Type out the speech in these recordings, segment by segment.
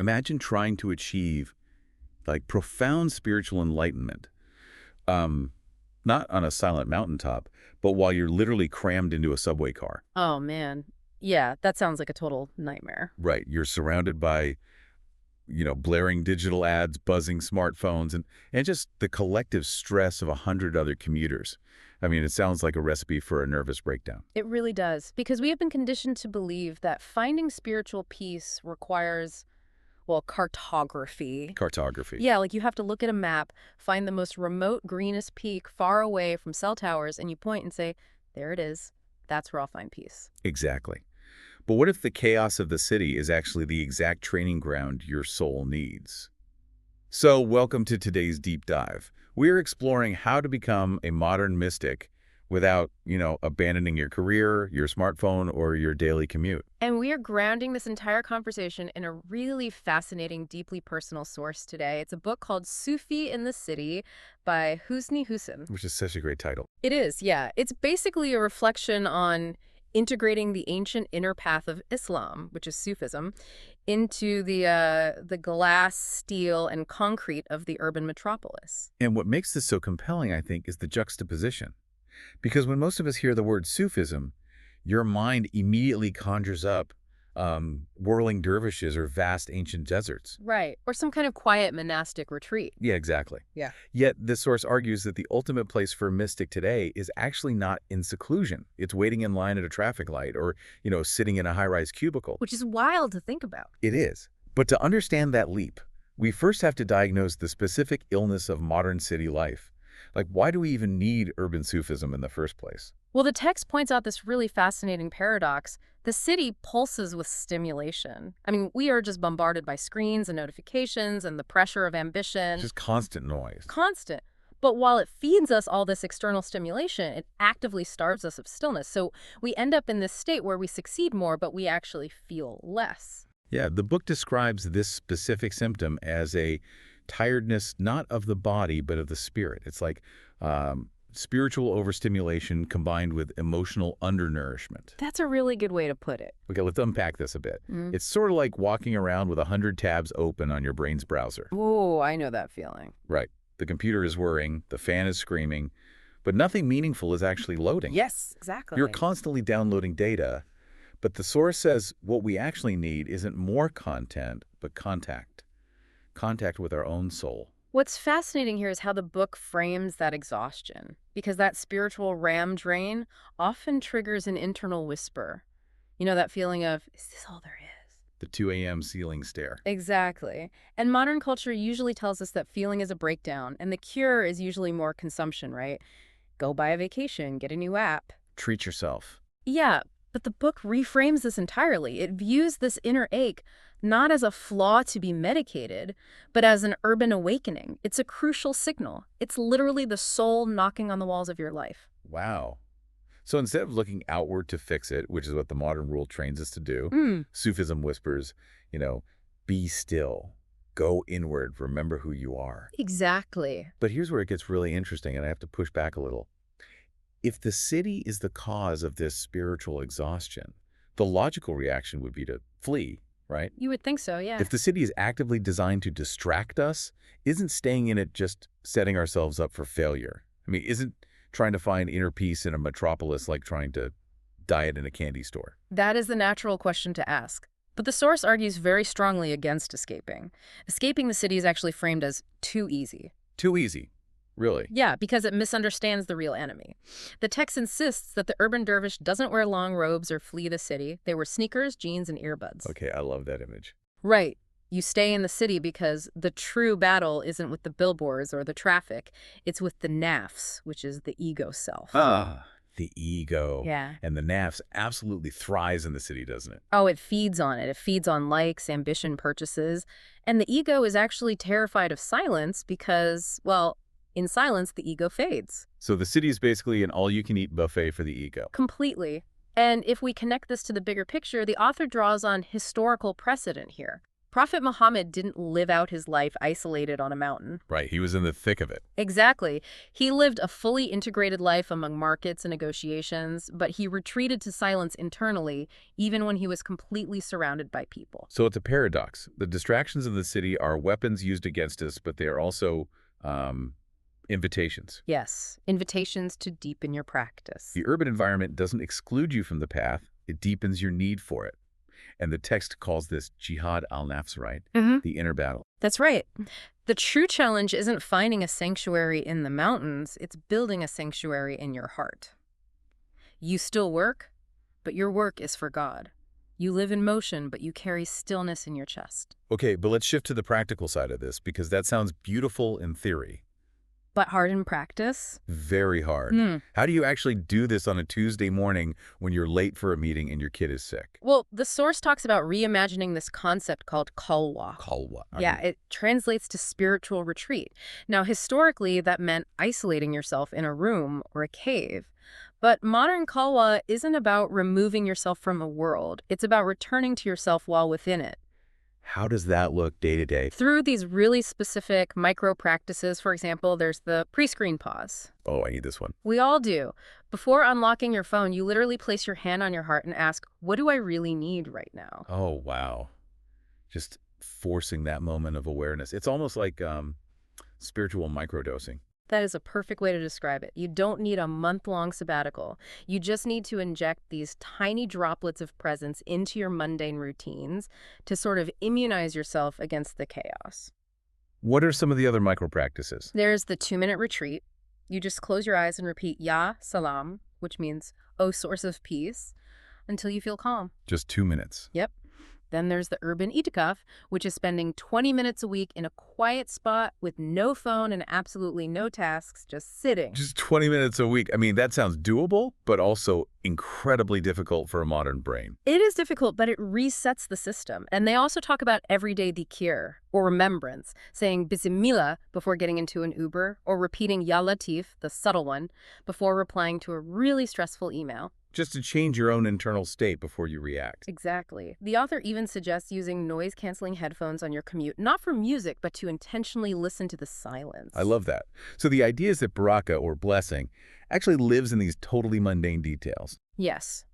Imagine trying to achieve like profound spiritual enlightenment, not on a silent mountaintop, but while you're literally crammed into a subway car. Oh, man. Yeah, that sounds like a total nightmare. Right. You're surrounded by, blaring digital ads, buzzing smartphones, and just the collective stress of 100 other commuters. I mean, it sounds like a recipe for a nervous breakdown. It really does, because we have been conditioned to believe that finding spiritual peace requires, well, cartography. Cartography. Yeah, like you have to look at a map, find the most remote, greenest peak far away from cell towers, and you point and say, there it is. That's where I'll find peace. Exactly. But what if the chaos of the city is actually the exact training ground your soul needs? So, welcome to today's deep dive. We're exploring how to become a modern mystic without, abandoning your career, your smartphone, or your daily commute. And we are grounding this entire conversation in a really fascinating, deeply personal source today. It's a book called Sufi in the City by Husni Hussein. Which is such a great title. It is, yeah. It's basically a reflection on integrating the ancient inner path of Islam, which is Sufism, into the glass, steel, and concrete of the urban metropolis. And what makes this so compelling, I think, is the juxtaposition. Because when most of us hear the word Sufism, your mind immediately conjures up whirling dervishes or vast ancient deserts. Right. Or some kind of quiet monastic retreat. Yeah, exactly. Yeah. Yet this source argues that the ultimate place for a mystic today is actually not in seclusion. It's waiting in line at a traffic light or, sitting in a high-rise cubicle. Which is wild to think about. It is. But to understand that leap, we first have to diagnose the specific illness of modern city life. Like, why do we even need urban Sufism in the first place? Well, the text points out this really fascinating paradox. The city pulses with stimulation. I mean, we are just bombarded by screens and notifications and the pressure of ambition. Just constant noise. Constant. But while it feeds us all this external stimulation, it actively starves us of stillness. So we end up in this state where we succeed more, but we actually feel less. Yeah, the book describes this specific symptom as a tiredness not of the body, but of the spirit. It's like spiritual overstimulation combined with emotional undernourishment. That's a really good way to put it. Okay, let's unpack this a bit. It's sort of like walking around with 100 tabs open on your brain's browser. Oh, I know that feeling. Right. The computer is whirring, the fan is screaming, but nothing meaningful is actually loading. Yes, exactly. You're constantly downloading data, but the source says what we actually need isn't more content, but contact. Contact with our own soul. What's fascinating here is how the book frames that exhaustion, because that spiritual ram drain often triggers an internal whisper. You know, that feeling of, is this all there is? The 2 a.m. ceiling stare. Exactly. And modern culture usually tells us that feeling is a breakdown, and the cure is usually more consumption, right? Go buy a vacation, get a new app. Treat yourself. Yeah, but the book reframes this entirely. It views this inner ache not as a flaw to be medicated, but as an urban awakening. It's a crucial signal. It's literally the soul knocking on the walls of your life. Wow. So instead of looking outward to fix it, which is what the modern world trains us to do, Sufism whispers, be still, go inward, remember who you are. Exactly. But here's where it gets really interesting, and I have to push back a little. If the city is the cause of this spiritual exhaustion, the logical reaction would be to flee, right? You would think so, yeah. If the city is actively designed to distract us, isn't staying in it just setting ourselves up for failure? I mean, isn't trying to find inner peace in a metropolis like trying to diet in a candy store? That is the natural question to ask. But the source argues very strongly against escaping. Escaping the city is actually framed as too easy. Too easy. Really? Yeah, because it misunderstands the real enemy. The text insists that the urban dervish doesn't wear long robes or flee the city. They wear sneakers, jeans, and earbuds. Okay, I love that image. Right. You stay in the city because the true battle isn't with the billboards or the traffic. It's with the nafs, which is the ego self. Ah, the ego. Yeah. And the nafs absolutely thrives in the city, doesn't it? Oh, it feeds on it. It feeds on likes, ambition, purchases. And the ego is actually terrified of silence because, well, in silence, the ego fades. So the city is basically an all-you-can-eat buffet for the ego. Completely. And if we connect this to the bigger picture, the author draws on historical precedent here. Prophet Muhammad didn't live out his life isolated on a mountain. Right, he was in the thick of it. Exactly. He lived a fully integrated life among markets and negotiations, but he retreated to silence internally, even when he was completely surrounded by people. So it's a paradox. The distractions in the city are weapons used against us, but they are also invitations. Yes, invitations to deepen your practice. The urban environment doesn't exclude you from the path, it deepens your need for it. And the text calls this jihad al-nafs, right? The inner battle. That's right. The true challenge isn't finding a sanctuary in the mountains, it's building a sanctuary in your heart. You still work, but your work is for God. You live in motion, but you carry stillness in your chest. Okay, but let's shift to the practical side of this, because that sounds beautiful in theory. But hard in practice? Very hard. How do you actually do this on a Tuesday morning when you're late for a meeting and your kid is sick? Well, the source talks about reimagining this concept called khalwa. Khalwa. Yeah, it translates to spiritual retreat. Now, historically, that meant isolating yourself in a room or a cave. But modern khalwa isn't about removing yourself from a world. It's about returning to yourself while within it. How does that look day to day? Through these really specific micro practices, for example, there's the pre-screen pause. Oh, I need this one. We all do. Before unlocking your phone, you literally place your hand on your heart and ask, what do I really need right now? Oh, wow. Just forcing that moment of awareness. It's almost like spiritual microdosing. That is a perfect way to describe it. You don't need a month-long sabbatical. You just need to inject these tiny droplets of presence into your mundane routines to sort of immunize yourself against the chaos. What are some of the other micro practices? There's the 2-minute retreat. You just close your eyes and repeat Ya Salam, which means, oh source of peace, until you feel calm. Just 2 minutes. Yep. Then there's the urban itikaf, which is spending 20 minutes a week in a quiet spot with no phone and absolutely no tasks, just sitting. Just 20 minutes a week. I mean, that sounds doable, but also incredibly difficult for a modern brain. It is difficult, but it resets the system. And they also talk about everyday dhikr, or remembrance, saying Bismillah before getting into an Uber, or repeating Ya Latif, the subtle one, before replying to a really stressful email. Just to change your own internal state before you react. Exactly. The author even suggests using noise-canceling headphones on your commute, not for music, but to intentionally listen to the silence. I love that. So the idea is that baraka, or blessing, actually lives in these totally mundane details. Yes.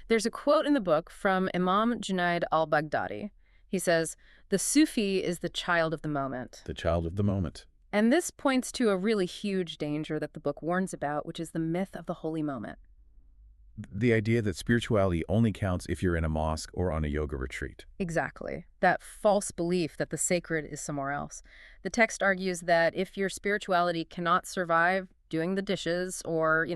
There's a quote in the book from Imam Junaid al-Baghdadi. He says, "The Sufi is the child of the moment." The child of the moment. And this points to a really huge danger that the book warns about, which is the myth of the holy moment. The idea that spirituality only counts if you're in a mosque or on a yoga retreat. Exactly. That false belief that the sacred is somewhere else. The text argues that if your spirituality cannot survive doing the dishes or,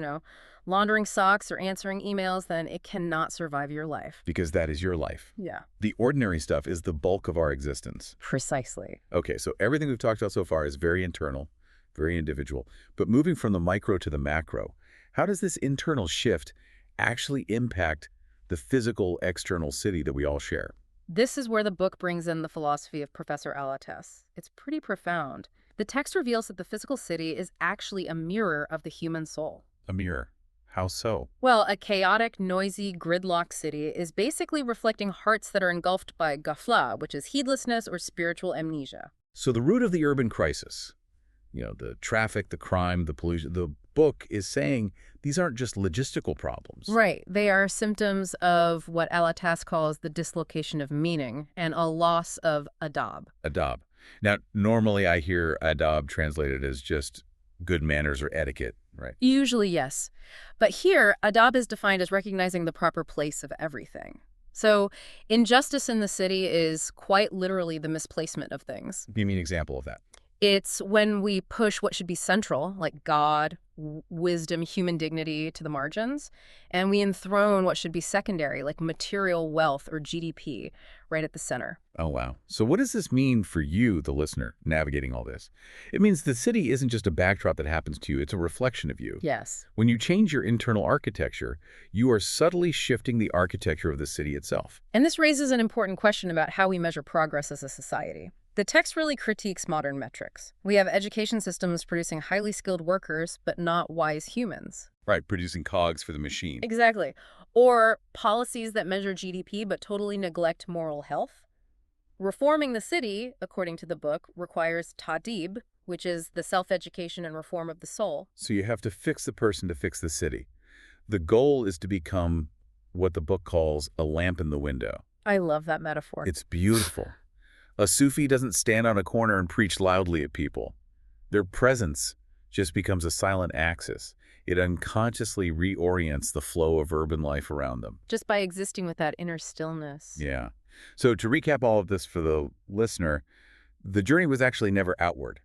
laundering socks or answering emails, then it cannot survive your life. Because that is your life. Yeah. The ordinary stuff is the bulk of our existence. Precisely. Okay, so everything we've talked about so far is very internal, very individual. But moving from the micro to the macro, how does this internal shift actually impact the physical external city that we all share? This is where the book brings in the philosophy of Professor Alates. It's pretty profound. The text reveals that the physical city is actually a mirror of the human soul. A mirror. How so? Well, a chaotic, noisy, gridlocked city is basically reflecting hearts that are engulfed by ghafla, which is heedlessness or spiritual amnesia. So the root of the urban crisis, the traffic, the crime, the pollution, the book is saying these aren't just logistical problems. Right. They are symptoms of what Alatas calls the dislocation of meaning and a loss of adab. Adab. Now, normally I hear adab translated as just good manners or etiquette, right? Usually, yes. But here, adab is defined as recognizing the proper place of everything. So injustice in the city is quite literally the misplacement of things. Give me an example of that. It's when we push what should be central, like God, wisdom, human dignity, to the margins, and we enthrone what should be secondary, like material wealth or GDP, right at the center. Oh, wow. So what does this mean for you, the listener, navigating all this? It means the city isn't just a backdrop that happens to you, it's a reflection of you. Yes. When you change your internal architecture, you are subtly shifting the architecture of the city itself. And this raises an important question about how we measure progress as a society. The text really critiques modern metrics. We have education systems producing highly skilled workers, but not wise humans. Right, producing cogs for the machine. Exactly. Or policies that measure GDP but totally neglect moral health. Reforming the city, according to the book, requires tadib, which is the self-education and reform of the soul. So you have to fix the person to fix the city. The goal is to become what the book calls a lamp in the window. I love that metaphor. It's beautiful. A Sufi doesn't stand on a corner and preach loudly at people. Their presence just becomes a silent axis. It unconsciously reorients the flow of urban life around them. Just by existing with that inner stillness. Yeah. So to recap all of this for the listener, the journey was actually never outward.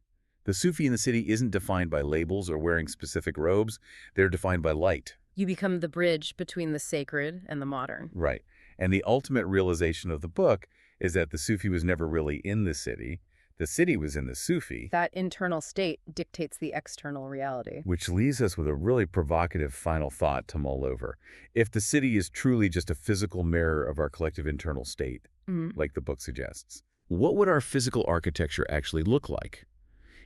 The Sufi in the city isn't defined by labels or wearing specific robes. They're defined by light. You become the bridge between the sacred and the modern. Right. And the ultimate realization of the book is that the Sufi was never really in the city. The city was in the Sufi. That internal state dictates the external reality. Which leaves us with a really provocative final thought to mull over. If the city is truly just a physical mirror of our collective internal state, like the book suggests, what would our physical architecture actually look like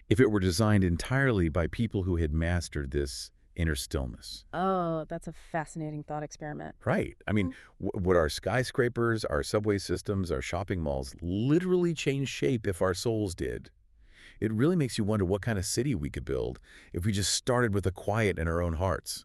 if it were designed entirely by people who had mastered this inner stillness? Oh, that's a fascinating thought experiment. Right. I mean, would our skyscrapers, our subway systems, our shopping malls literally change shape if our souls did? It really makes you wonder what kind of city we could build if we just started with the quiet in our own hearts.